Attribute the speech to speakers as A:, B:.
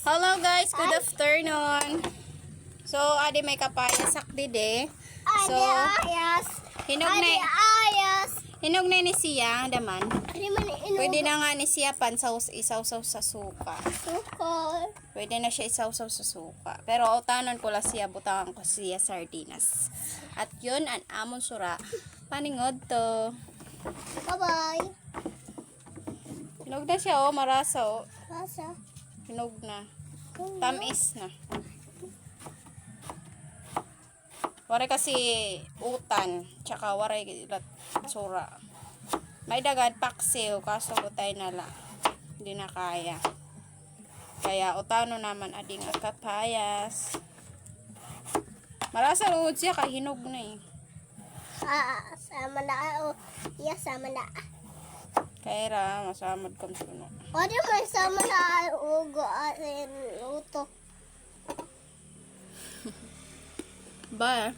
A: Hello guys, good afternoon. So, adi may kapayas sakdi de. So, hinog na ni siya, daman. Pwede na nga ni siya isaw-saw sa suka. Pwede na siya isaw-saw sa suka. Pero utanon ko la siya, butangan ko siya sardinas. At yun, ang amon sura. Paningod to.
B: Bye-bye.
A: Hinog na siya, oh, marasa, oh.
B: Masa.
A: Hinog na. Tamis na. Waray kasi utan, tsaka waray sura. May dagad paksiw, kaso utay na lang. Hindi na kaya. Kaya utano naman ading papayas. Marasa luod siya, kahinog na eh.
B: Sama na. Iya, sama na.
A: Kaya ra, masamad kang suno.
B: O, di mo sama na ugo asin luto.
A: Ba?